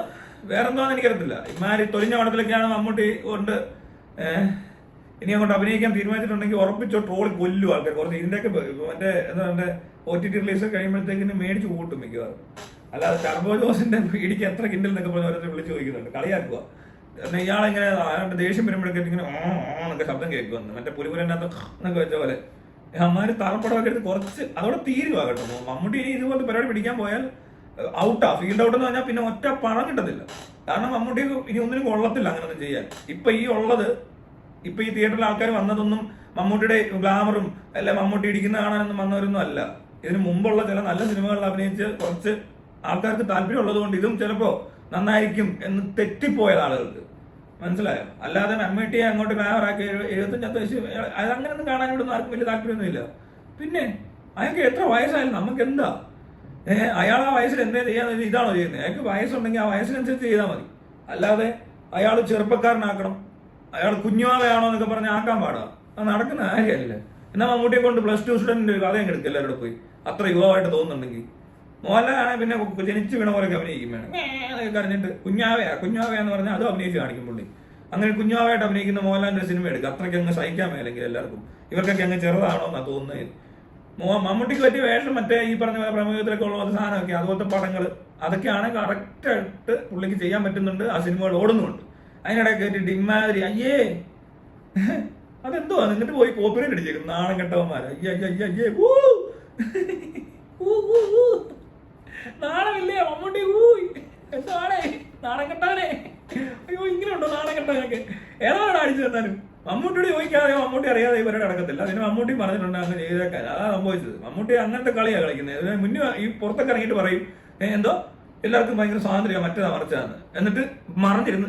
വേറെന്തോന്ന് എനിക്കറിയത്തില്ല. ഇമാരി തൊലിഞ്ഞ പടത്തിലൊക്കെയാണ് മമ്മൂട്ടി കൊണ്ട് ഇനി അങ്ങോട്ട് അഭിനയിക്കാൻ തീരുമാനിച്ചിട്ടുണ്ടെങ്കിൽ ഉറപ്പിച്ചോ ട്രോളി കൊല്ലും ആൾക്കാർ. കുറച്ച് ഇതിന്റെയൊക്കെ മറ്റേ എന്താ OTT റിലീസ് കഴിയുമ്പോഴത്തേക്കിന് മേടിച്ച് കൂട്ടും മിക്കവാറും. അല്ലാതെ ടർബോ ജോസിന്റെ പീടിക്ക് എത്ര കിൻഡൽ എന്നൊക്കെ പറഞ്ഞ് ഓരോരുത്തർ വിളിച്ച് ചോദിക്കുന്നുണ്ട്, കളിയാക്കുക. കാരണം ഇയാളെങ്ങനെ അയാളുടെ ദേഷ്യം വരുമ്പോഴൊക്കെ ഇങ്ങനെ എന്നൊക്കെ ശബ്ദം കേൾക്കുമെന്ന്, മറ്റേ പുലിപുരനകത്ത് എന്നൊക്കെ വെച്ച പോലെ. അമ്മാര് തറപ്പടമൊക്കെ എടുത്ത് കുറച്ച് അതോടെ തീരുവാ കേട്ടോ. മമ്മൂട്ടി ഇനി ഇതുപോലത്തെ പരിപാടി പിടിക്കാൻ പോയാൽ ഔട്ടാ, ഫീൽഡ് ഔട്ട് എന്ന് പറഞ്ഞാൽ പിന്നെ ഒറ്റ പണം കിട്ടത്തില്ല. കാരണം മമ്മൂട്ടി ഇനി ഒന്നിനും കൊള്ളത്തില്ല അങ്ങനൊന്നും ചെയ്യാൻ. ഇപ്പൊ ഈ തിയേറ്ററിൽ ആൾക്കാർ വന്നതൊന്നും മമ്മൂട്ടിയുടെ ഗ്ലാമറും അല്ല മമ്മൂട്ടി ഇടിക്കുന്ന കാണാനൊന്നും വന്നവരൊന്നും അല്ല. ഇതിന് മുമ്പുള്ള ചില നല്ല സിനിമകളിൽ അഭിനയിച്ച് കുറച്ച് ആൾക്കാർക്ക് താല്പര്യം ഉള്ളത് കൊണ്ട് ഇതും ചിലപ്പോ നന്നായിരിക്കും എന്ന് തെറ്റിപ്പോയത് ആളുകൾക്ക്, മനസ്സിലായോ? അല്ലാതെ മമ്മൂട്ടിയെ അങ്ങോട്ട് ഗ്ലാമറാക്കി 75 വയസ്സ് അതങ്ങനെയൊന്നും കാണാൻ ഇവിടെ ആർക്കും വലിയ താല്പര്യമൊന്നുമില്ല. പിന്നെ അയാൾക്ക് എത്ര വയസ്സായാലും നമുക്ക് എന്താ, അയാൾ ആ വയസ്സിൽ എന്തേ ചെയ്യാന്ന് ഇതാണോ ചെയ്യുന്നത്? അയാൾക്ക് വയസ്സുണ്ടെങ്കിൽ ആ വയസ്സിനനുസരിച്ച് ചെയ്താൽ മതി. അല്ലാതെ അയാൾ ചെറുപ്പക്കാരനാക്കണം, അയാൾ കുഞ്ഞുമാവയാണോ എന്നൊക്കെ പറഞ്ഞ് ആക്കാൻ പാടാ, അത് നടക്കുന്ന കാര്യമല്ലേ. എന്നാൽ മമ്മൂട്ടിയെ കൊണ്ട് +2 സ്റ്റുഡന്റിന്റെ കഥയും എടുക്കും എല്ലാവരോട് പോയി, അത്ര യുവാവായിട്ട് തോന്നുന്നുണ്ടെങ്കിൽ. മോഹൻലാലാണെങ്കിൽ പിന്നെ ജനിച്ചു വീണ പോലെയൊക്കെ അഭിനയിക്കും വേണം, കരഞ്ഞിട്ട് കുഞ്ഞാവയാന്ന് പറഞ്ഞാൽ അതും അഭിനയിച്ച് കാണിക്കും പുള്ളി. അങ്ങനെ കുഞ്ഞാവായിട്ട് അഭിനയിക്കുന്ന മോഹൻലാലിന്റെ സിനിമ എടുക്കുക, അത്രയ്ക്ക് അങ്ങ് സഹിക്കാൻ മേലെങ്കിൽ എല്ലാവർക്കും. ഇവർക്കൊക്കെ അങ്ങ് ചെറുതാണോ എന്നാ തോന്നുന്നത്. മമ്മൂട്ടിക്ക് പറ്റിയ വേഷം മറ്റേ ഈ പറഞ്ഞ പ്രമുഖത്തിലൊക്കെ ഉള്ള സാധനമൊക്കെ അതുപോലത്തെ പടങ്ങൾ അതൊക്കെയാണ് കറക്റ്റായിട്ട് പുള്ളിക്ക് ചെയ്യാൻ പറ്റുന്നുണ്ട്, ആ സിനിമകൾ ഓടുന്നുണ്ട്. അതിനിടയിൽ കയറ്റിട്ട് ഇമാതിരി അയ്യേ അതെന്തോ എന്നിട്ട് പോയി കോപ്പിറൈറ്റ് അടിച്ചേക്കും നാണം കെട്ടവന്മാര്. അയ്യേ നാണമില്ലേ മമ്മൂട്ടി, എന്താണേ നാണം കെട്ടാനേ? അയ്യോ ഇങ്ങനെ ഉണ്ടോ നാണം കെട്ടാനൊക്കെ? ഏതാണ് അടിച്ചു തന്നാലും മമ്മൂട്ടിയോട് ചോദിക്കാതെ മമ്മൂട്ടി അറിയാതെ ഇവരെ നടക്കത്തില്ല. അതിന് മമ്മൂട്ടി പറഞ്ഞിട്ടുണ്ട് അങ്ങനെ ചെയ്തേക്കാൻ. അതാണ് സംഭവിച്ചത്. മമ്മൂട്ടി അങ്ങനത്തെ കളിയാണ് കളിക്കുന്നത്. ഇതിന് മുന്നേ ഈ പുറത്തൊക്കെ ഇറങ്ങിയിട്ട് പറയും എന്തോ എല്ലാവർക്കും ഭയങ്കര സ്വാതന്ത്ര്യം മറ്റേതാ മറിച്ചാന്ന്, എന്നിട്ട് മറിഞ്ഞിരുന്ന്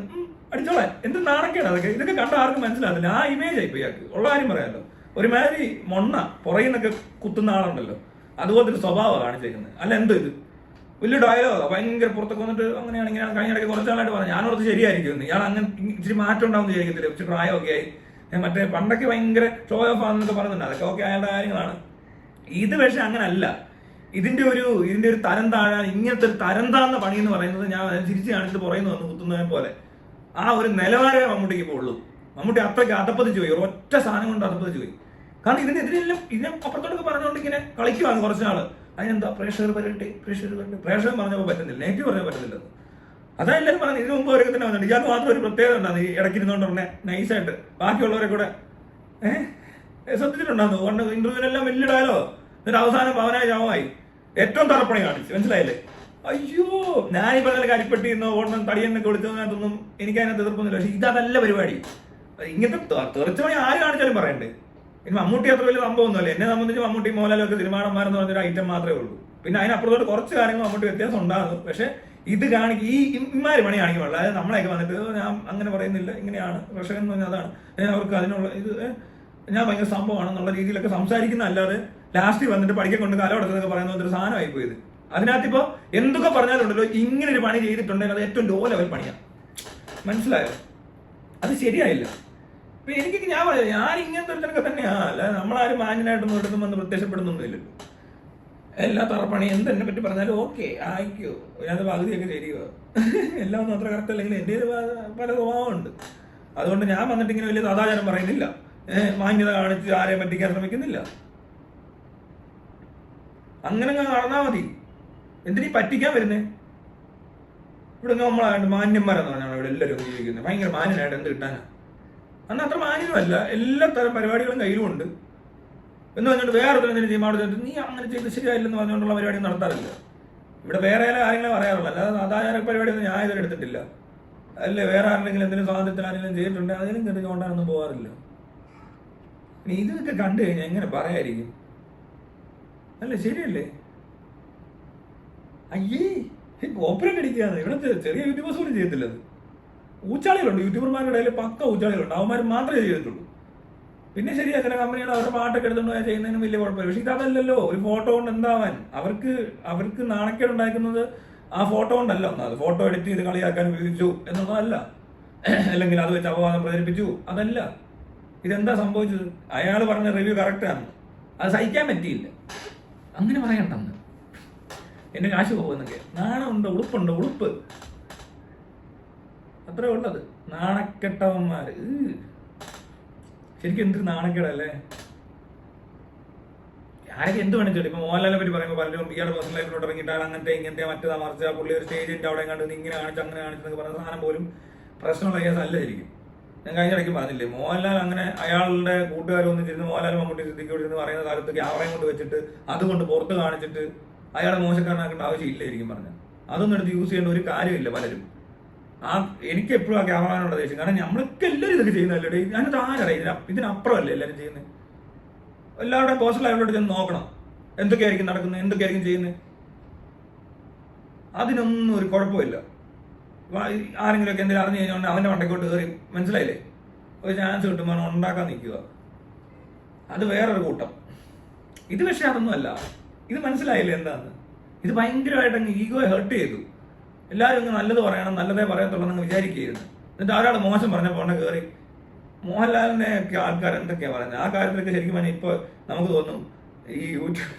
അടിച്ചോളാൻ. എന്ത് നാണക്കേട് അതൊക്കെ. ഇതൊക്കെ കണ്ട ആർക്കും മനസ്സിലാവില്ല. ആ ഇമേജ് ആയിപ്പോ ഇയാൾക്ക്. ഉള്ള കാര്യം പറയാമല്ലോ. ഒരുമാതിരി മൊണ്ണ പുറകിന്നൊക്കെ കുത്തുന്ന ആളുണ്ടല്ലോ, അതുപോലത്തെ ഒരു സ്വഭാവമാണ് കാണിച്ചേക്കുന്നത്. അല്ല എന്ത് ഇത് വലിയ ഡയലോഗാ, ഭയങ്കര പുറത്തൊക്കെ വന്നിട്ട് അങ്ങനെയാണ് ഇങ്ങനെ. കഴിഞ്ഞിടയ്ക്ക് കുറച്ചാളായിട്ട് പറഞ്ഞു ഞാനോർത്ത് ശരിയായിരിക്കും, ഇയാൾ അങ്ങനെ ഇച്ചിരി മാറ്റം ഉണ്ടാവും വിചാരിക്കത്തില്ല, ഇച്ചിരി പ്രായമൊക്കെ ആയി. മറ്റേ പണ്ടൊക്കെ ഭയങ്കര ഷോ ഓഫ് ആണെന്നൊക്കെ പറയുന്നുണ്ട്. അതൊക്കെ ഓക്കെ അയാളുടെ കാര്യങ്ങളാണ്. ഇത് പക്ഷെ അങ്ങനല്ല. ഇതിന്റെ ഒരു തരം താഴാൻ, ഇങ്ങനത്തെ ഒരു തരം താഴ്ന്ന പണി എന്ന് പറയുന്നത് ഞാൻ തിരിച്ചു കാണിച്ചിട്ട് പുറയുന്നു വന്ന് കുത്തുന്നതിനെ പോലെ ആ ഒരു നിലവാരമേ മമ്മൂട്ടിക്ക് ഇപ്പോൾ ഉള്ളൂ. മമ്മൂട്ടി അത്രയ്ക്ക് അതപ്പതിച്ച് പോയി, ഒറ്റ സാധനം കൊണ്ട് അതപ്പതിച്ച് പോയി. കാരണം ഇതിനെതിരെല്ലാം ഇതിനെ അപ്പുറത്തോടൊക്കെ പറഞ്ഞുകൊണ്ട് ഇങ്ങനെ കളിക്കുവാണ് കുറച്ചാള്. അതിനെന്താ പ്രേക്ഷകർ വരട്ടെ, പ്രേക്ഷകർ പറഞ്ഞപ്പോൾ പറ്റുന്നില്ല, നെഗറ്റീവ് പറഞ്ഞാൽ പറ്റുന്നില്ല. അതാ എല്ലാവരും പറഞ്ഞു. ഇതിനു മുമ്പ് അവരൊക്കെ തന്നെ വന്നിട്ട് ഇയാൾക്ക് മാത്രം ഒരു പ്രത്യേകത ഉണ്ടാകും. ഈ ഇടയ്ക്കിരുന്നോണ്ട് പറഞ്ഞ നൈസായിട്ട് ബാക്കിയുള്ളവരെ കൂടെ ശ്രദ്ധിച്ചിട്ടുണ്ടാകുന്നു. കൊണ്ട് ഇന്റർവ്യൂവിനെല്ലാം വലിയ ഡയലോ, എന്നിട്ട് അവസാനം പവനായി ജാവമായി ഏറ്റവും തറപ്പണി കാണിച്ചു. മനസ്സിലായില്ലേ? അയ്യോ, ഞാനീ പറഞ്ഞ കരിപ്പെട്ടി എന്നോ ഓടണം തടിയെന്നൊക്കെ വിളിച്ചതിനകത്തൊന്നും എനിക്ക് അതിനകത്ത് എതിർപ്പൊന്നുമില്ല. പക്ഷെ ഇതല്ല പരിപാടി. ഇങ്ങനത്തെ തെറിച്ച പണി ആര് കാണിച്ചാലും പറയണ്ടേ. ഇനി മമ്മൂട്ടി അത്ര വലിയ സംഭവമൊന്നുമല്ല. എന്നെ സംബന്ധിച്ച് മമ്മൂട്ടി മോഹൻലാലൊക്കെ സിനിമാടന്മാരെന്ന് പറഞ്ഞൊരു ഐറ്റം മാത്രമേ ഉള്ളൂ. പിന്നെ അതിനപ്പുറത്തോട്ട് കുറച്ച് കാര്യങ്ങൾ മമ്മൂട്ടി വ്യത്യാസം ഉണ്ടാകുന്നു. പക്ഷെ ഇത് കാണിക്കും, ഈ ഇമാര് പണി കാണിക്കുമ്പോൾ അതായത് നമ്മളെയൊക്കെ വന്നിട്ട് ഞാൻ അങ്ങനെ പറയുന്നില്ല, ഇങ്ങനെയാണ് പ്രേക്ഷകൻ എന്ന് പറഞ്ഞാൽ അതാണ് അവർക്ക് അതിനുള്ള ഇത് ഞാൻ ഭയങ്കര സംഭവമാണെന്നുള്ള രീതിയിലൊക്കെ സംസാരിക്കുന്ന അല്ലാതെ ലാസ്റ്റ് വന്നിട്ട് പഠിക്കാൻ കൊണ്ട് കാലഘട്ടത്തിലൊക്കെ പറയുന്ന ഒരു സാധനമായി പോയത്. അതിനകത്തിപ്പോ എന്തൊക്കെ പറഞ്ഞാലുണ്ടല്ലോ, ഇങ്ങനെ ഒരു പണി ചെയ്തിട്ടുണ്ടെങ്കിൽ അത് ഏറ്റവും ലോ ലെവൽ പണിയാണ്. മനസ്സിലായോ? അത് ശരിയായില്ല. ഇപ്പൊ എനിക്ക് ഞാൻ പറയാം, ഞാൻ ഇങ്ങനത്തെ ഒരുത്തനൊക്കെ തന്നെയാണ്. അല്ല നമ്മളാരും മാന്യനായിട്ടൊന്നും എടുത്തും വന്ന് പ്രത്യക്ഷപ്പെടുന്നൊന്നുമില്ലല്ലോ. എല്ലാ തറപ്പണി എന്തെന്നെ പറ്റി പറഞ്ഞാലും ഓക്കെ ആയിക്കോ, അതിനകത്ത് പകുതിയൊക്കെ ശരിയോ. എല്ലാം ഒന്നും അത്ര കറക്റ്റ് അല്ലെങ്കിൽ എൻ്റെ പല സ്വഭാവമുണ്ട്. അതുകൊണ്ട് ഞാൻ വന്നിട്ട് ഇങ്ങനെ വലിയ സദാചാരം പറയുന്നില്ല, മാന്യത കാണിച്ച് ആരെയും പറ്റിക്കാൻ ശ്രമിക്കുന്നില്ല. അങ്ങനെ നടന്നാൽ മതി. എന്തിനീ പറ്റിക്കാൻ വരുന്നേ? ഇവിടെ നമ്മളായിട്ട് മാന്യന്മാരെന്ന് പറഞ്ഞാണ് ഇവിടെ എല്ലാവരും ജീവിക്കുന്നത്. ഭയങ്കര മാന്യനായിട്ട് എന്ത് കിട്ടാനാ? അന്ന് അത്ര മാന്യമല്ല. എല്ലാ തരം പരിപാടികളും കയ്യിലുമുണ്ട് എന്ന് പറഞ്ഞിട്ട് വേറെ എന്തെങ്കിലും ചെയ്യുമ്പോൾ അവിടെ നീ അങ്ങനെ ചെയ്ത് ശരിയായില്ലെന്ന് പറഞ്ഞുകൊണ്ടുള്ള പരിപാടി നടത്താറില്ല. ഇവിടെ വേറെ കാര്യങ്ങളെ പറയാറുള്ളൂ. അല്ലാതെ സദാചാര പരിപാടിയൊന്നും ഞാൻ ഇതുവരെ എടുത്തിട്ടില്ല. അല്ലേ വേറെ ആരെങ്കിലും എന്തെങ്കിലും സ്വാതന്ത്ര്യത്തിൽ ആരെങ്കിലും ചെയ്തിട്ടുണ്ടെങ്കിൽ അതിലും കെട്ടിക്കൊണ്ടാനൊന്നും പോകാറില്ല. ഇനി ഇതൊക്കെ കണ്ടു കഴിഞ്ഞാൽ എങ്ങനെ പറയായിരിക്കും? അല്ലേ, ശരിയല്ലേ? അയ്യേ, കോപ്പറേറ്റ് അടിക്കുകയാണ്. ഇവിടുത്തെ ചെറിയ യൂട്യൂബേഴ്സ് പോലും ചെയ്യത്തില്ലത്. ഊച്ചാളികളുണ്ട് യൂട്യൂബർമാരുടെ ഇടയിൽ, പക്ക ഊച്ചാളികളുണ്ട്. അവന്മാർ മാത്രമേ ചെയ്തിട്ടുള്ളൂ. പിന്നെ ശരിയാ, ചില കമ്പനികൾ അവരുടെ പാട്ടൊക്കെ എടുത്തുകൊണ്ട് ചെയ്യുന്നതിനും വലിയ കുഴപ്പമില്ല. പക്ഷെ ഇതല്ലല്ലോ. ഒരു ഫോട്ടോ കൊണ്ട് എന്താവാൻ? അവർക്ക് നാണക്കേട് ഉണ്ടാക്കുന്നത് ആ ഫോട്ടോ കൊണ്ടല്ല. ഒന്നത് ഫോട്ടോ എഡിറ്റ് ചെയ്ത് കളിയാക്കാൻ ഉപയോഗിച്ചു എന്നുള്ളതല്ല, അല്ലെങ്കിൽ അത് വെച്ച് അപവാദം പ്രചരിപ്പിച്ചു, അതല്ല. ഇതെന്താ സംഭവിച്ചത്? അയാൾ പറഞ്ഞ റിവ്യൂ കറക്റ്റാണ്, അത് സഹിക്കാൻ പറ്റിയില്ല. അങ്ങനെ പറയണ്ടെന്ന് എന്റെ കാശ് പോകുന്നൊക്കെ. നാണമുണ്ട്, ഉളുപ്പുണ്ട്, ഉളുപ്പ് അത്രേ ഉള്ളത്. നാണക്കെട്ടവന്മാര് ശരിക്കും എന്തൊരു നാണക്കേടല്ലേ. ആരൊക്കെ എന്ത് വേണിച്ചിട്ട് ഇപ്പൊ മോഹൻലാലിനെ പറ്റി പറയുമ്പോൾ പലരും ഇയാളുടെ പേഴ്സണൽ ലൈഫിലോട്ട് ഇറങ്ങിയിട്ടാണ് അങ്ങനത്തെ ഇങ്ങനത്തെ മറ്റേതാ മറിച്ച പുള്ളി ഒരു സ്റ്റേജിന്റെ അവിടെ കണ്ട് ഇങ്ങനെ കാണിച്ചു അങ്ങനെ കാണിച്ചെന്നൊക്കെ പറയുന്ന സാധനം പോലും പ്രശ്നമുള്ള കേസ് അല്ല ശരിക്കും. ഞാൻ കഴിഞ്ഞ ഇടയ്ക്ക് പറഞ്ഞില്ലേ, മോഹൻലാൽ അങ്ങനെ അയാളുടെ കൂട്ടുകാരൊന്നും ചെന്ന് മോഹൻലാൽ മമ്മൂട്ടി സിദ്ദിഖിയോട് പറയുന്ന കാലത്ത് ക്യാമറയും കൊണ്ട് വെച്ചിട്ട് അതുകൊണ്ട് പുറത്ത് കാണിച്ചിട്ട് അയാളെ മോശക്കാരനാക്കേണ്ട ആവശ്യമില്ല ശരിക്കും പറഞ്ഞാൽ. അതൊന്നും എടുത്ത് യൂസ് ചെയ്യേണ്ട ഒരു കാര്യമില്ല പലരും. എനിക്ക് എപ്പോഴും ആ ക്യാമറമാനോട് ദേഷ്യം. കാരണം നമ്മളൊക്കെ എല്ലാവരും ഇതൊക്കെ ചെയ്യുന്നതല്ലേ. ഞാനിത് ആരറിയാം, ഇതിനപ്പുറമല്ലേ എല്ലാവരും ചെയ്യുന്നത്. എല്ലാവരുടെയും പേഴ്സണൽ ലൈഫിലോട്ട് ചെന്ന് നോക്കണം എന്തൊക്കെയായിരിക്കും നടക്കുന്നത്, എന്തൊക്കെയായിരിക്കും ചെയ്യുന്നത്. അതിനൊന്നും ഒരു കുഴപ്പമില്ല. ആരെങ്കിലുമൊക്കെ എന്തെങ്കിലും അറിഞ്ഞു കഴിഞ്ഞാൽ അവൻ്റെ മണ്ടയ്ക്കോട്ട് കയറി, മനസ്സിലായില്ലേ, ഒരു ചാൻസ് കിട്ടുമ്പോൾ ഉണ്ടാക്കാൻ നിൽക്കുക. അത് വേറൊരു കൂട്ടം. ഇത് പക്ഷേ അതൊന്നും അല്ല. ഇത് മനസ്സിലായില്ലേ എന്താന്ന്? ഇത് ഭയങ്കരമായിട്ട് അങ്ങ് ഈഗോയെ ഹേർട്ട് ചെയ്തു. എല്ലാവരും ഇങ്ങനെ നല്ലത് പറയണം, നല്ലതേ പറയത്തുള്ളൂ എന്ന് വിചാരിക്കുകയായിരുന്നു. എന്നിട്ട് ഒരാൾ മോശം പറഞ്ഞപ്പോൾ ഉണ്ടെ കയറി മോഹൻലാലിനെ ഒക്കെ ആൾക്കാർ എന്തൊക്കെയാണ് പറയുന്നത്. ആ കാര്യത്തിലൊക്കെ ശരിക്കും പറഞ്ഞാൽ ഇപ്പോൾ നമുക്ക് തോന്നും ഈ യൂട്യൂബ്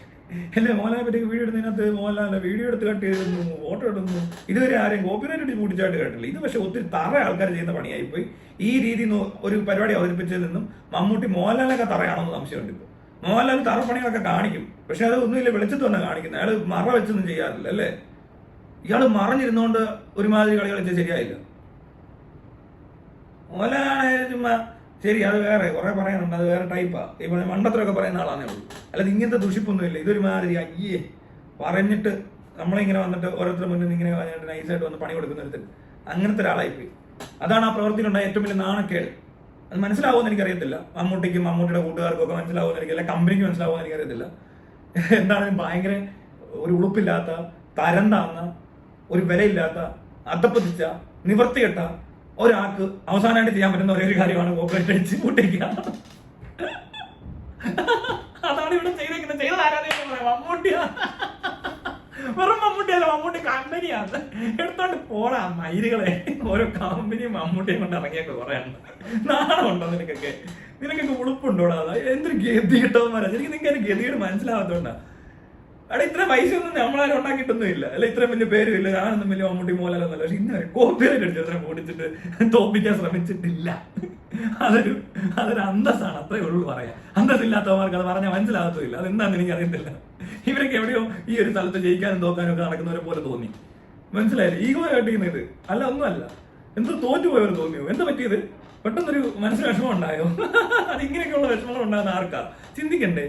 അല്ലേ മോഹൻലാലിനെ പറ്റി വീഡിയോ എടുത്തതിനകത്ത് മോഹൻലാലിനെ വീഡിയോ എടുത്ത് കട്ട് ചെയ്തിരുന്നു, ഫോട്ടോ എടുക്കുന്നു. ഇതുവരെ ആരെയും കോപ്പിറൈറ്റ് അടിച്ച് കൂട്ടിച്ചായിട്ട് കേട്ടില്ല. ഇത് പക്ഷേ ഒത്തിരി തറ ആൾക്കാർ ചെയ്യുന്ന പണിയായിപ്പോയി. ഈ രീതിയിൽ ഒരു പരിപാടി അവതരിപ്പിച്ചതിൽ നിന്നും മമ്മൂട്ടി മോഹൻലാലിനൊക്കെ തറയാണെന്ന് സംശയമുണ്ട്. ഇപ്പോൾ മോഹൻലാൽ തറപ്പണികളൊക്കെ കാണിക്കും, പക്ഷെ അത് ഒന്നുമില്ല, വെളിച്ചത്ത് തന്നെ കാണിക്കുന്നത്. അയാൾ മറ വെച്ചൊന്നും ചെയ്യാറില്ല അല്ലേ. ഇയാൾ മറഞ്ഞിരുന്നോണ്ട് ഒരുമാതിരി കളി കളിച്ചാൽ ശരിയായില്ല. മോഹൻലാലാണ് ചുമ്മാ ശരി, അത് വേറെ കുറെ പറയാനുണ്ട്, അത് വേറെ ടൈപ്പാ. ഈ മണ്ടത്തിലൊക്കെ പറയുന്ന ആളാണേ ഉള്ളൂ. അല്ലാതെ ഇങ്ങനത്തെ ദുഷിപ്പൊന്നുമില്ല. ഇതൊരുമാതിരി അയ്യേ പറഞ്ഞിട്ട് നമ്മളിങ്ങനെ വന്നിട്ട് ഓരോരുത്തരുടെ മുന്നിൽ ഇങ്ങനെ നൈസായിട്ട് വന്ന് പണി കൊടുക്കുന്നിടത്ത് അങ്ങനത്തെ ഒരാളായിപ്പോയി. അതാണ് ആ പ്രവൃത്തിയിലുണ്ടായ ഏറ്റവും വലിയ നാണക്കേട്. അത് മനസ്സിലാവുമെന്ന് എനിക്കറിയത്തില്ല. മമ്മൂട്ടിക്കും മമ്മൂട്ടിയുടെ കൂട്ടുകാർക്കും ഒക്കെ മനസ്സിലാവുമെന്ന് എനിക്കല്ല, കമ്പനിക്ക് മനസ്സിലാവുമെന്ന് എനിക്കറിയത്തില്ല. എന്താണ് ഭയങ്കര ഒരു ഉളുപ്പില്ലാത്ത, തരം താന്ന, ഒരു വിലയില്ലാത്ത, അധപ്പതിച്ച, നിവർത്തികെട്ട ഒരാൾക്ക് അവസാനമായിട്ട് ചെയ്യാൻ പറ്റുന്ന ഒരേ ഒരു കാര്യമാണ് കോപ്പറേറ്റ് അടിച്ച് പൊട്ടിക്കുക. അതാണ് ഇവിടെ ചെയ്തേക്കുന്നത്. ചെയ്തത് ആരാധന മമ്മൂട്ടിയാ. വെറും മമ്മൂട്ടിയല്ല, മമ്മൂട്ടി കമ്പനിയാണ്. എടുത്തോണ്ട് പോടാ മയിലുകളെ. ഓരോ കമ്പനിയും മമ്മൂട്ടിയെ കൊണ്ട് ഇറങ്ങിയൊക്കെ കുറെ നാണമുണ്ടോ നിനക്കൊക്കെ? നിനക്കൊക്കെ ഉളുപ്പുണ്ടോടാ? എന്തൊരു ഗതി കിട്ടവന്മാരാ. എനിക്ക് നിങ്ങൾക്ക് ഗതിയോട് മനസ്സിലാവാത്തോണ്ടാ. അവിടെ ഇത്ര പൈസ ഒന്നും നമ്മളാരും ഉണ്ടാക്കിയിട്ടൊന്നും ഇല്ല, അല്ലെ ഇത്രയും വലിയ പേരും ഇല്ല. ഞാനൊന്നും വലിയ മമ്മൂട്ടി മോഹൻലാലൊന്നുമല്ല. പക്ഷെ ഇന്നവരെ കോപ്പിറൈറ്റ് അടിച്ച് അത്ര ഓടിച്ചിട്ട് തോപ്പിക്കാൻ ശ്രമിച്ചിട്ടില്ല. അതൊരു അന്തസ്സാണ്, അത്രേ ഉള്ളൂ പറയാം. അന്തസ്സില്ലാത്തവർക്ക് അത് പറഞ്ഞാൽ മനസ്സിലാകത്തുമില്ല. അതെന്താണെന്ന് എനിക്ക് അറിയത്തില്ല. ഇവരൊക്കെ എവിടെയോ ഈ ഒരു സ്ഥലത്ത് ജയിക്കാനും തോക്കാനും ഒക്കെ നടക്കുന്നവരെ പോലെ തോന്നി. മനസ്സിലായില്ലേ? ഈഗോ കാട്ടിക്കുന്നത് അല്ല, ഒന്നുമല്ല. എന്തോ തോറ്റുപോയവർ തോന്നിയോ? എന്താ പറ്റിയത്? പെട്ടെന്നൊരു മനസ്സിന് വിഷമം ഉണ്ടായോ? അതിങ്ങനെയൊക്കെയുള്ള വിഷമങ്ങൾ ഉണ്ടാകുന്ന ആർക്കാ? ചിന്തിക്കണ്ടേ?